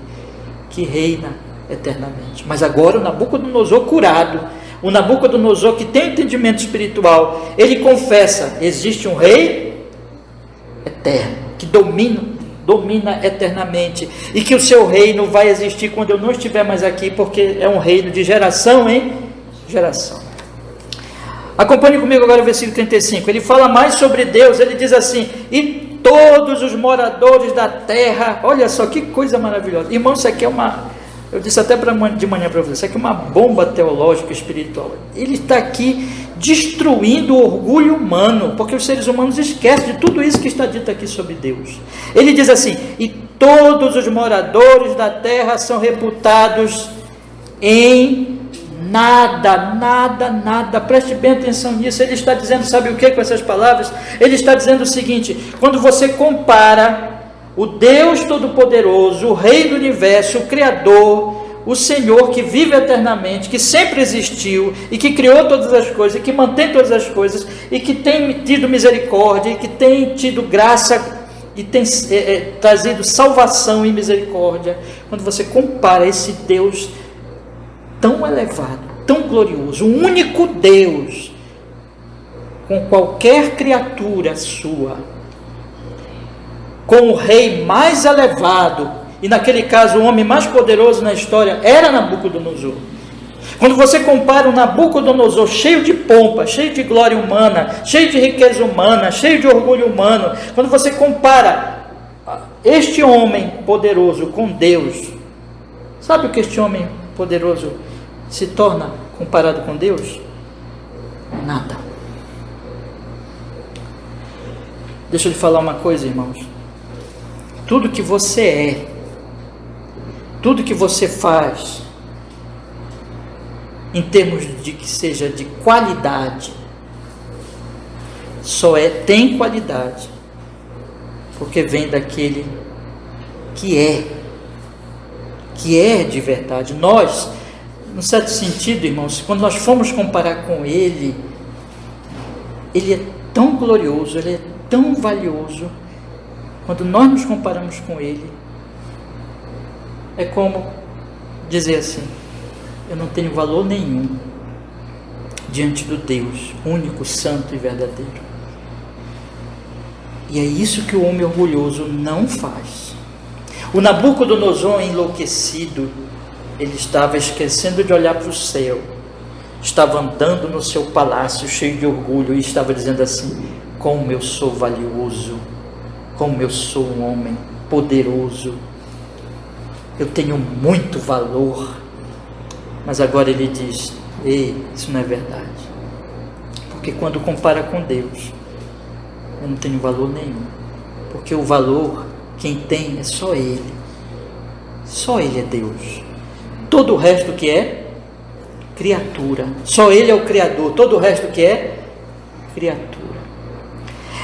que reina eternamente. Mas agora o Nabucodonosor curado, o Nabucodonosor que tem entendimento espiritual, ele confessa, existe um rei eterno, que domina eternamente, e que o seu reino vai existir quando eu não estiver mais aqui, porque é um reino de geração em geração. Acompanhe comigo agora o versículo 35, ele fala mais sobre Deus, ele diz assim, e todos os moradores da terra, olha só que coisa maravilhosa, irmão, isso aqui é eu disse até de manhã para vocês, isso aqui é uma bomba teológica espiritual. Ele está aqui destruindo o orgulho humano, porque os seres humanos esquecem de tudo isso que está dito aqui sobre Deus. Ele diz assim, e todos os moradores da terra são reputados em nada, preste bem atenção nisso. Ele está dizendo, sabe o que com essas palavras? Ele está dizendo o seguinte, quando você compara o Deus Todo-Poderoso, o Rei do Universo, o Criador, o Senhor que vive eternamente, que sempre existiu e que criou todas as coisas, e que mantém todas as coisas, e que tem tido misericórdia, e que tem tido graça, e tem trazido salvação e misericórdia. Quando você compara esse Deus tão elevado, tão glorioso, o único Deus, com qualquer criatura sua, com o rei mais elevado, e naquele caso o homem mais poderoso na história era Nabucodonosor. Quando você compara o Nabucodonosor cheio de pompa, cheio de glória humana, cheio de riqueza humana, cheio de orgulho humano, quando você compara este homem poderoso com Deus, sabe o que este homem poderoso se torna comparado com Deus? Nada. Deixa eu lhe falar uma coisa, irmãos. Tudo que você é, tudo que você faz, em termos de que seja de qualidade, tem qualidade, porque vem daquele que é de verdade. Nós, num certo sentido, irmãos, quando nós formos comparar com Ele é tão glorioso, Ele é tão valioso. Quando nós nos comparamos com Ele, é como dizer assim: eu não tenho valor nenhum diante do Deus único, santo e verdadeiro. E é isso que o homem orgulhoso não faz. O Nabucodonosor enlouquecido, ele estava esquecendo de olhar para o céu, estava andando no seu palácio cheio de orgulho e estava dizendo assim: como eu sou valioso, como eu sou um homem poderoso, eu tenho muito valor. Mas agora ele diz: ei, isso não é verdade, porque quando compara com Deus, eu não tenho valor nenhum, porque o valor quem tem é só Ele é Deus. Todo o resto que é criatura, só Ele é o Criador, todo o resto que é criatura.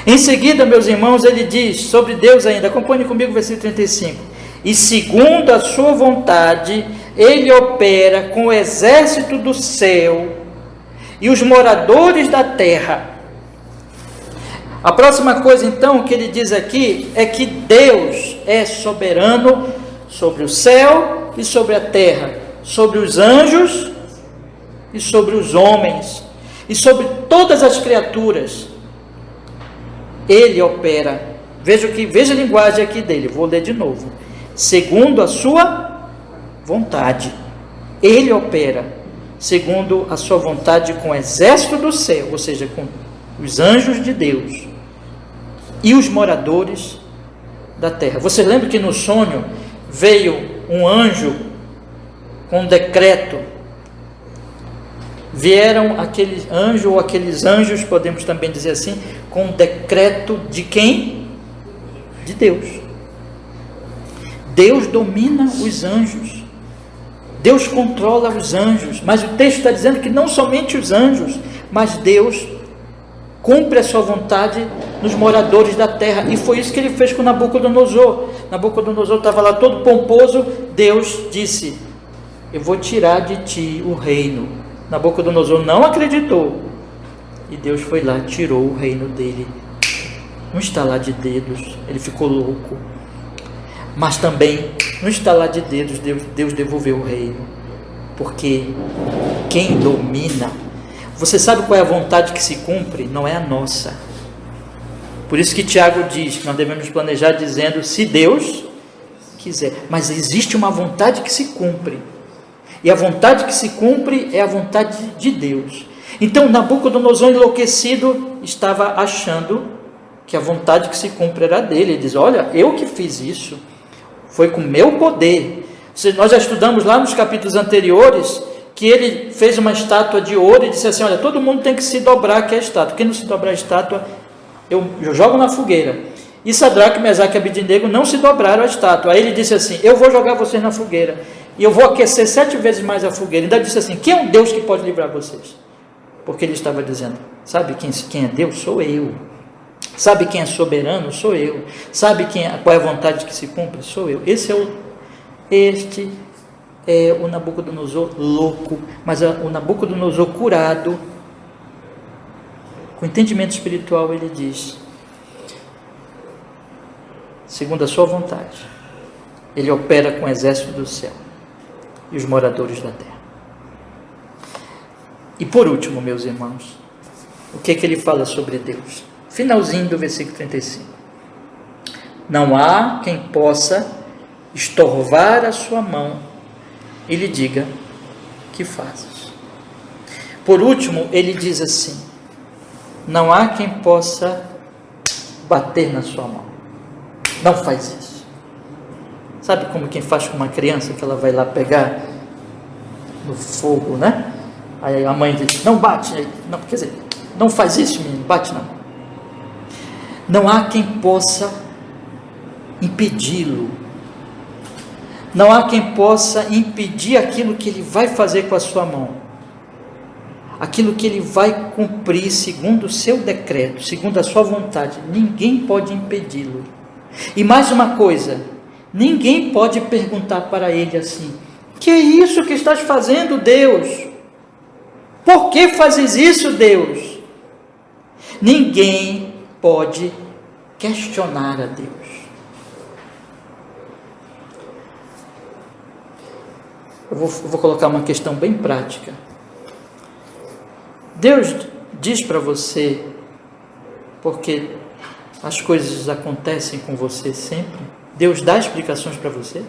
Em seguida, meus irmãos, ele diz sobre Deus ainda, acompanhe comigo o versículo 35: e segundo a sua vontade, Ele opera com o exército do céu e os moradores da terra. A próxima coisa então que ele diz aqui é que Deus é soberano sobre o céu e sobre a terra, sobre os anjos e sobre os homens e sobre todas as criaturas. Ele opera. Veja a linguagem aqui dele, vou ler de novo. Segundo a sua vontade, Ele opera segundo a sua vontade com o exército do céu, ou seja, com os anjos de Deus e os moradores da terra. Você lembra que no sonho veio um anjo com um decreto? Vieram aquele anjo ou aqueles anjos, podemos também dizer assim, com um decreto de quem? De Deus. Deus domina os anjos, Deus controla os anjos, mas o texto está dizendo que não somente os anjos, mas Deus cumpre a sua vontade nos moradores da terra, e foi isso que ele fez com Nabucodonosor. Nabucodonosor estava lá todo pomposo, Deus disse: eu vou tirar de ti o reino. Nabucodonosor não acreditou, e Deus foi lá, tirou o reino dele, um estalar de dedos, ele ficou louco, mas também, no estalar de dedos, Deus devolveu o reino, porque quem domina, você sabe qual é a vontade que se cumpre? Não é a nossa. Por isso que Tiago diz que nós devemos planejar dizendo: se Deus quiser. Mas existe uma vontade que se cumpre, e a vontade que se cumpre é a vontade de Deus. Então Nabucodonosor enlouquecido estava achando que a vontade que se cumpre era dele. Ele diz: olha, eu que fiz isso, foi com meu poder. Nós já estudamos lá nos capítulos anteriores que ele fez uma estátua de ouro e disse assim: olha, todo mundo tem que se dobrar aqui a estátua, quem não se dobrar a estátua, eu jogo na fogueira. E Sadraque, Mesaque e Abednego não se dobraram a estátua. Aí ele disse assim: eu vou jogar vocês na fogueira, e eu vou aquecer 7 vezes mais a fogueira. Ainda disse assim: quem é um Deus que pode livrar vocês? Porque ele estava dizendo: sabe quem é Deus? Sou eu. Sabe quem é soberano? Sou eu. Sabe qual é a vontade que se cumpre? Sou eu. Este é o Nabucodonosor louco, mas o Nabucodonosor curado, com entendimento espiritual, ele diz: segundo a sua vontade, ele opera com o exército do céu e os moradores da terra. E por último, meus irmãos, o que é que ele fala sobre Deus? Finalzinho do versículo 35. Não há quem possa estorvar a sua mão e lhe diga: que fazes? Por último, ele diz assim: não há quem possa bater na sua mão. Não faz isso. Sabe como quem faz com uma criança, que ela vai lá pegar no fogo, né? Aí a mãe diz: não bate, não, quer dizer, não faz isso, menino, bate na mão. Não há quem possa impedi-lo. Não há quem possa impedir aquilo que ele vai fazer com a sua mão. aquilo que Ele vai cumprir segundo o seu decreto, segundo a sua vontade. Ninguém pode impedi-lo. E mais uma coisa, ninguém pode perguntar para Ele assim: que é isso que estás fazendo, Deus? Por que fazes isso, Deus? Ninguém pode questionar a Deus. Eu vou colocar uma questão bem prática. Deus diz para você porque as coisas acontecem com você sempre? Deus dá explicações para você?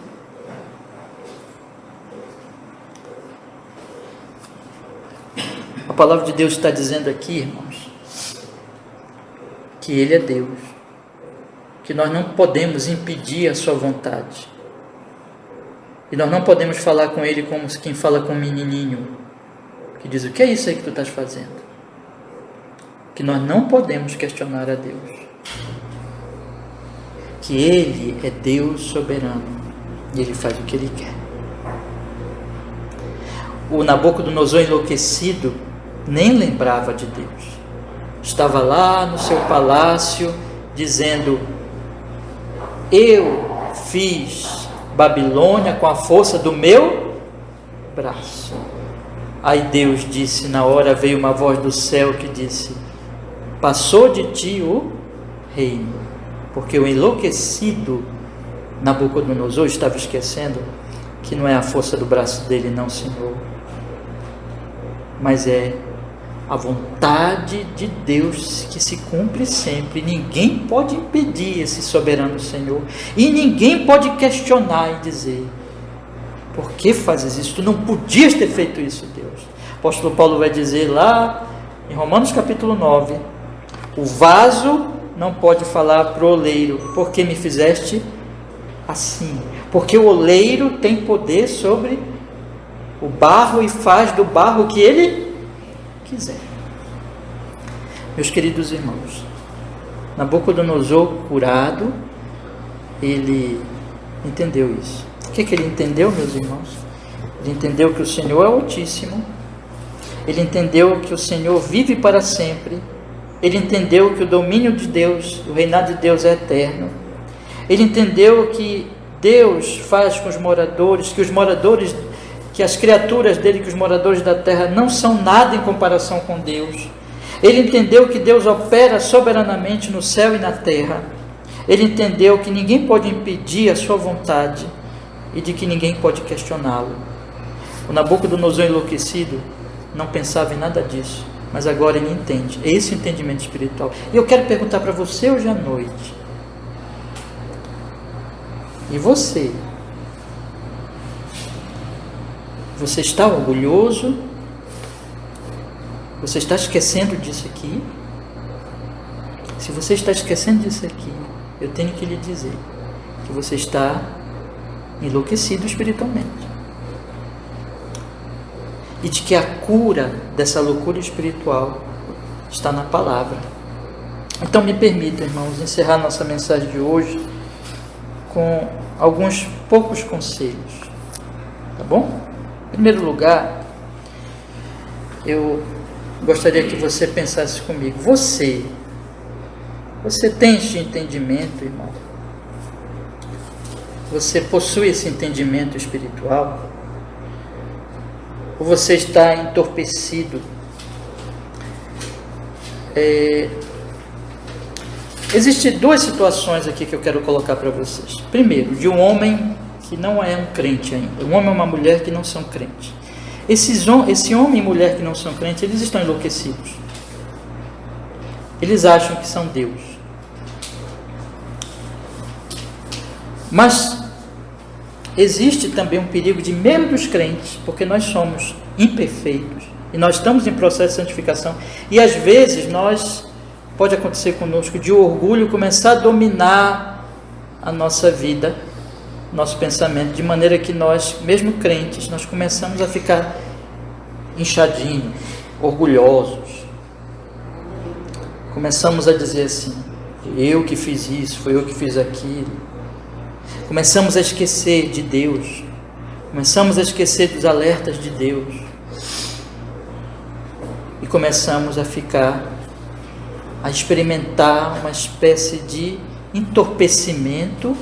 A palavra de Deus está dizendo aqui, irmãos, que Ele é Deus, que nós não podemos impedir a sua vontade, e nós não podemos falar com Ele como quem fala com um menininho, que diz: o que é isso aí que tu estás fazendo? Que nós não podemos questionar a Deus, que Ele é Deus soberano, e Ele faz o que Ele quer. O Nabucodonosor enlouquecido nem lembrava de Deus, estava lá no seu palácio dizendo: eu fiz Babilônia com a força do meu braço. Aí Deus disse, na hora veio uma voz do céu que disse: passou de ti o reino, porque o enlouquecido Nabucodonosor estava esquecendo que não é a força do braço dele, não, Senhor, mas é a vontade de Deus que se cumpre sempre. Ninguém pode impedir esse soberano Senhor, e ninguém pode questionar e dizer: por que fazes isso? Tu não podias ter feito isso, Deus. O apóstolo Paulo vai dizer lá em Romanos capítulo 9: o vaso não pode falar para o oleiro: por que me fizeste assim? Porque o oleiro tem poder sobre o barro e faz do barro o que ele quiser. Meus queridos irmãos, Nabucodonosor curado, ele entendeu isso. O que ele entendeu, meus irmãos? Ele entendeu que o Senhor é Altíssimo, ele entendeu que o Senhor vive para sempre, ele entendeu que o domínio de Deus, o reinado de Deus é eterno, ele entendeu que Deus faz com os moradores, que as criaturas dele, que os moradores da terra não são nada em comparação com Deus. Ele entendeu que Deus opera soberanamente no céu e na terra. Ele entendeu que ninguém pode impedir a sua vontade e de que ninguém pode questioná-lo. O Nabucodonosor enlouquecido não pensava em nada disso, mas agora ele entende. É esse o entendimento espiritual. E eu quero perguntar para você hoje à noite: e você? Você está orgulhoso? Você está esquecendo disso aqui? Se você está esquecendo disso aqui, eu tenho que lhe dizer que você está enlouquecido espiritualmente. E de que a cura dessa loucura espiritual está na palavra. Então me permita, irmãos, encerrar nossa mensagem de hoje com alguns poucos conselhos. Tá bom? Em primeiro lugar, eu gostaria que você pensasse comigo: você tem este entendimento, irmão? Você possui esse entendimento espiritual? Ou você está entorpecido? Existem duas situações aqui que eu quero colocar para vocês. Primeiro, de um homem que não é um crente ainda. Um homem e uma mulher que não são crentes. Esse homem e mulher que não são crentes, eles estão enlouquecidos. Eles acham que são Deus. Mas existe também um perigo de medo dos crentes, porque nós somos imperfeitos e nós estamos em processo de santificação, e às vezes pode acontecer conosco de o orgulho começar a dominar a nossa vida, nosso pensamento, de maneira que nós, mesmo crentes, nós começamos a ficar inchadinhos, orgulhosos. Começamos a dizer assim: eu que fiz isso, foi eu que fiz aquilo. Começamos a esquecer de Deus, começamos a esquecer dos alertas de Deus. e começamos a experimentar uma espécie de entorpecimento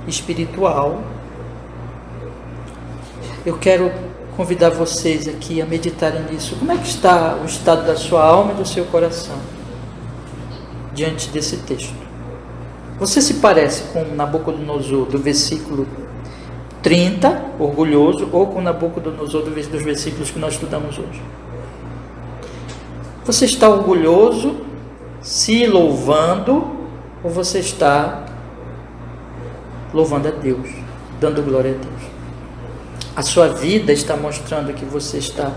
espiritual. Eu quero convidar vocês aqui a meditarem nisso. Como é que está o estado da sua alma e do seu coração diante desse texto? Você se parece com Nabucodonosor do versículo 30, orgulhoso, ou com Nabucodonosor dos versículos que nós estudamos hoje? Você está orgulhoso, se louvando, ou você está louvando a Deus, dando glória a Deus? A sua vida está mostrando que você está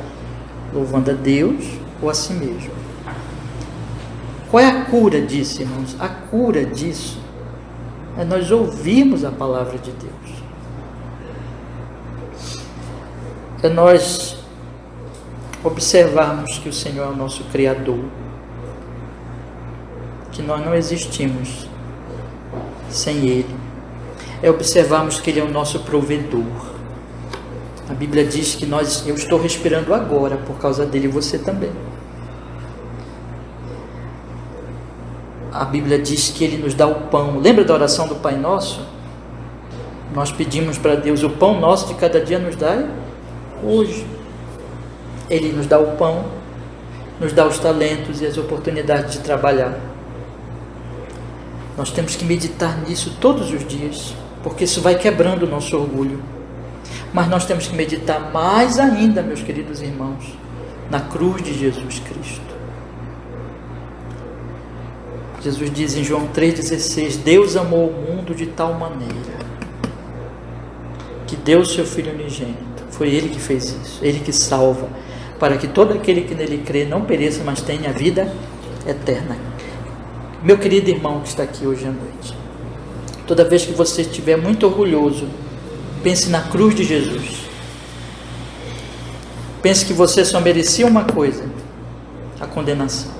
louvando a Deus ou a si mesmo? Qual é a cura disso, irmãos? A cura disso é nós ouvirmos a palavra de Deus. É nós observarmos que o Senhor é o nosso Criador, que nós não existimos sem Ele. É observarmos que Ele é o nosso provedor. A Bíblia diz que eu estou respirando agora por causa dele, e você também. A Bíblia diz que Ele nos dá o pão. Lembra da oração do Pai Nosso? Nós pedimos para Deus: o pão nosso de cada dia nos dá hoje. Ele nos dá o pão, nos dá os talentos e as oportunidades de trabalhar. Nós temos que meditar nisso todos os dias, porque isso vai quebrando o nosso orgulho. Mas nós temos que meditar mais ainda, meus queridos irmãos, na cruz de Jesus Cristo. Jesus diz em João 3,16: Deus amou o mundo de tal maneira que deu o seu Filho unigênito. Foi Ele que fez isso, Ele que salva, para que todo aquele que nele crê não pereça, mas tenha vida eterna. Meu querido irmão que está aqui hoje à noite, toda vez que você estiver muito orgulhoso, pense na cruz de Jesus. Pense que você só merecia uma coisa: a condenação.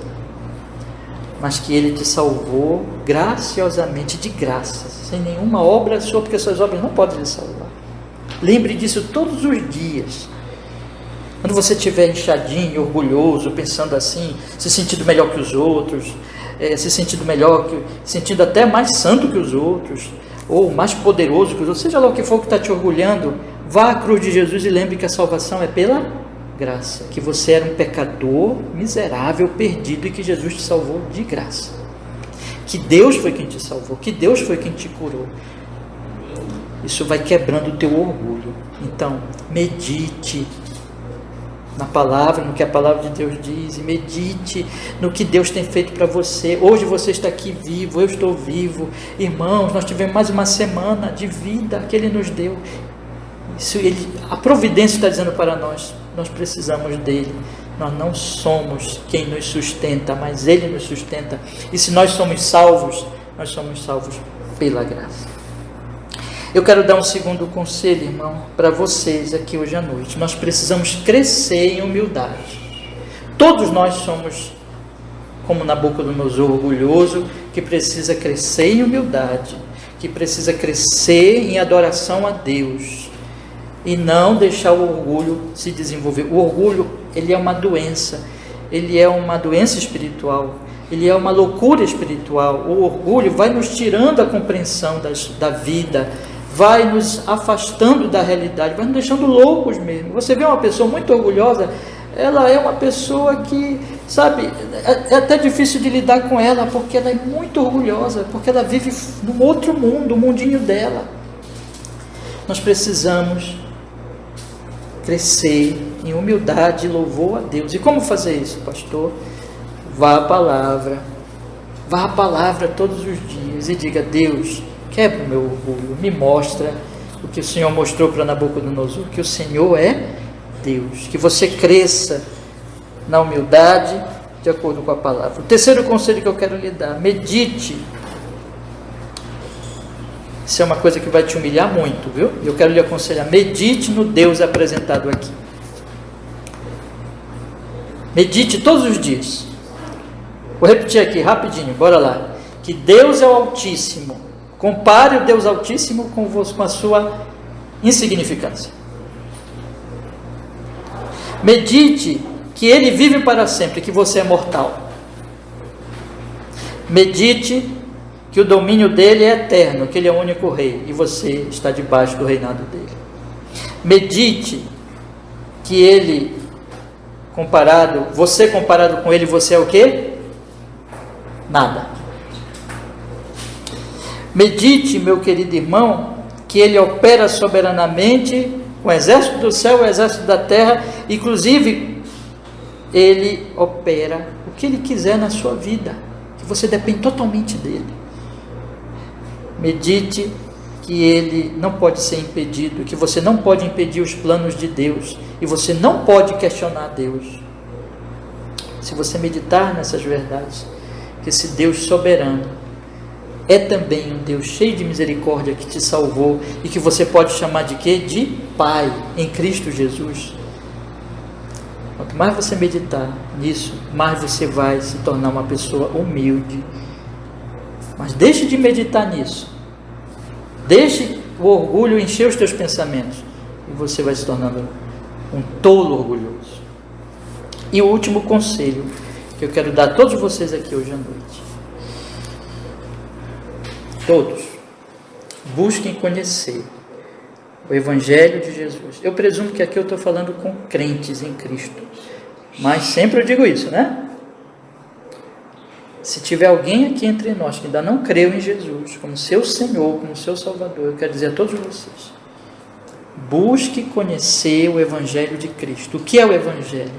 Mas que Ele te salvou graciosamente, de graça, sem nenhuma obra sua, porque suas obras não podem lhe salvar. Lembre disso todos os dias. Quando você estiver inchadinho, orgulhoso, pensando assim, se sentindo melhor que os outros, se sentindo sentindo até mais santo que os outros, ou mais poderoso que os outros, seja lá o que for que está te orgulhando, vá à cruz de Jesus e lembre que a salvação é pela graça, que você era um pecador miserável, perdido, e que Jesus te salvou de graça, que Deus foi quem te salvou, que Deus foi quem te curou. Isso vai quebrando o teu orgulho. Então, medite na palavra, no que a palavra de Deus diz, e medite no que Deus tem feito para você. Hoje você está aqui vivo, eu estou vivo. Irmãos, nós tivemos mais uma semana de vida que Ele nos deu. A providência está dizendo para nós precisamos dEle. Nós não somos quem nos sustenta, mas Ele nos sustenta. E se nós somos salvos pela graça. Eu quero dar um segundo conselho, irmão, para vocês aqui hoje à noite. Nós precisamos crescer em humildade. Todos nós somos como Nabucodonosor orgulhoso, que precisa crescer em humildade, que precisa crescer em adoração a Deus e não deixar o orgulho se desenvolver. O orgulho, ele é uma doença espiritual, ele é uma loucura espiritual. O orgulho vai nos tirando a compreensão da vida, vai nos afastando da realidade, vai nos deixando loucos mesmo. Você vê uma pessoa muito orgulhosa, ela é uma pessoa que, sabe, é até difícil de lidar com ela, porque ela é muito orgulhosa, porque ela vive num outro mundo, o mundinho dela. Nós precisamos crescer em humildade e louvor a Deus. E como fazer isso, pastor? Vá à palavra todos os dias e diga: Deus, quebra o meu orgulho, me mostra o que o Senhor mostrou para Nabucodonosor, que o Senhor é Deus, que você cresça na humildade de acordo com a palavra. O terceiro conselho que eu quero lhe dar: medite. Isso é uma coisa que vai te humilhar muito, viu? Eu quero lhe aconselhar: medite no Deus apresentado aqui. Medite todos os dias. Vou repetir aqui rapidinho, bora lá. Que Deus é o Altíssimo. Compare o Deus Altíssimo com a sua insignificância. Medite que ele vive para sempre, que você é mortal. Medite que o domínio dele é eterno, que ele é o único rei e você está debaixo do reinado dele. Medite que ele você comparado com ele, você é o quê? Nada. Medite, meu querido irmão, que ele opera soberanamente com o exército do céu e o exército da terra, inclusive ele opera o que ele quiser na sua vida, que você depende totalmente dele. Medite que ele não pode ser impedido, que você não pode impedir os planos de Deus e você não pode questionar Deus. Se você meditar nessas verdades, que esse Deus soberano é também um Deus cheio de misericórdia que te salvou e que você pode chamar de quê? De Pai em Cristo Jesus. Quanto mais você meditar nisso, mais você vai se tornar uma pessoa humilde. Mas deixe de meditar nisso. Deixe o orgulho encher os teus pensamentos e você vai se tornando um tolo orgulhoso. E o último conselho que eu quero dar a todos vocês aqui hoje à noite. Todos, busquem conhecer o Evangelho de Jesus. Eu presumo que aqui eu estou falando com crentes em Cristo, mas sempre eu digo isso, né? Se tiver alguém aqui entre nós que ainda não creu em Jesus como seu Senhor, como seu Salvador, eu quero dizer a todos vocês, busque conhecer o Evangelho de Cristo. O que é o Evangelho?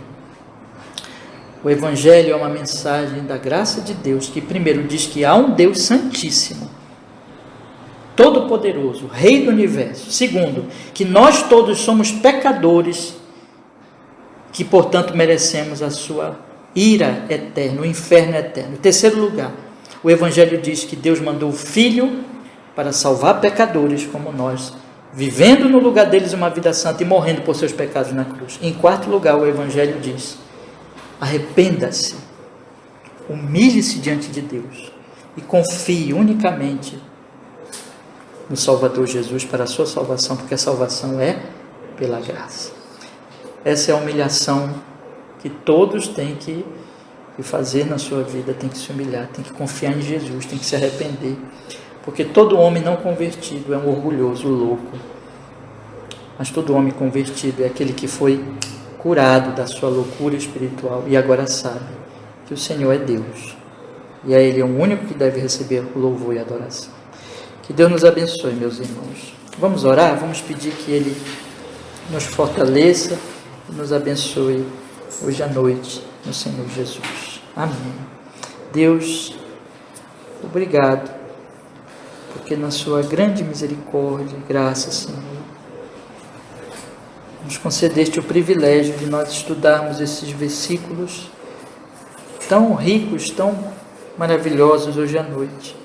O Evangelho é uma mensagem da graça de Deus, que primeiro diz que há um Deus santíssimo, todo-poderoso, Rei do Universo. Segundo, que nós todos somos pecadores, que portanto merecemos a sua ira eterna, o inferno eterno. Em terceiro lugar, o Evangelho diz que Deus mandou o Filho para salvar pecadores como nós, vivendo no lugar deles uma vida santa e morrendo por seus pecados na cruz. Em quarto lugar, o Evangelho diz: arrependa-se, humilhe-se diante de Deus e confie unicamente no Salvador Jesus para a sua salvação, porque a salvação é pela graça. Essa é a humilhação que todos têm que fazer na sua vida, tem que se humilhar, tem que confiar em Jesus, tem que se arrepender, porque todo homem não convertido é um orgulhoso, louco, mas todo homem convertido é aquele que foi curado da sua loucura espiritual e agora sabe que o Senhor é Deus, e a Ele é o único que deve receber o louvor e a adoração. Que Deus nos abençoe, meus irmãos. Vamos orar, vamos pedir que Ele nos fortaleça e nos abençoe hoje à noite, no Senhor Jesus. Amém. Deus, obrigado, porque na sua grande misericórdia e graça, Senhor, nos concedeste o privilégio de nós estudarmos esses versículos tão ricos, tão maravilhosos hoje à noite.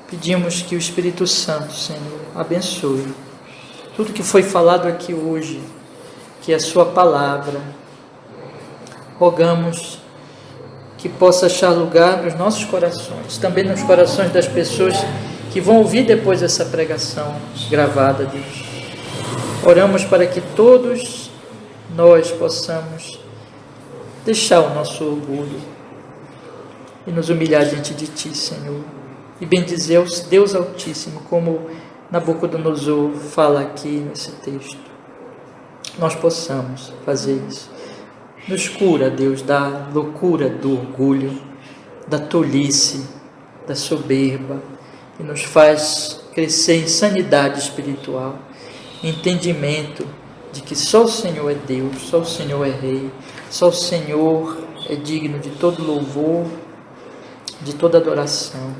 Pedimos que o Espírito Santo, Senhor, abençoe tudo que foi falado aqui hoje, que é a sua palavra. Rogamos que possa achar lugar nos nossos corações, também nos corações das pessoas que vão ouvir depois essa pregação gravada, Deus. Oramos para que todos nós possamos deixar o nosso orgulho e nos humilhar diante de Ti, Senhor, e bendizer o Deus Altíssimo, como Nabucodonosor fala aqui nesse texto. Nós possamos fazer isso. Nos cura, Deus, da loucura do orgulho, da tolice, da soberba, e nos faz crescer em sanidade espiritual, entendimento de que só o Senhor é Deus, só o Senhor é Rei, só o Senhor é digno de todo louvor, de toda adoração,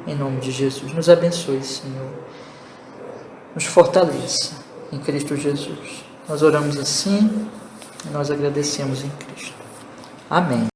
em nome de Jesus. Nos abençoe, Senhor, nos fortaleça em Cristo Jesus. Nós oramos assim e nós agradecemos em Cristo. Amém.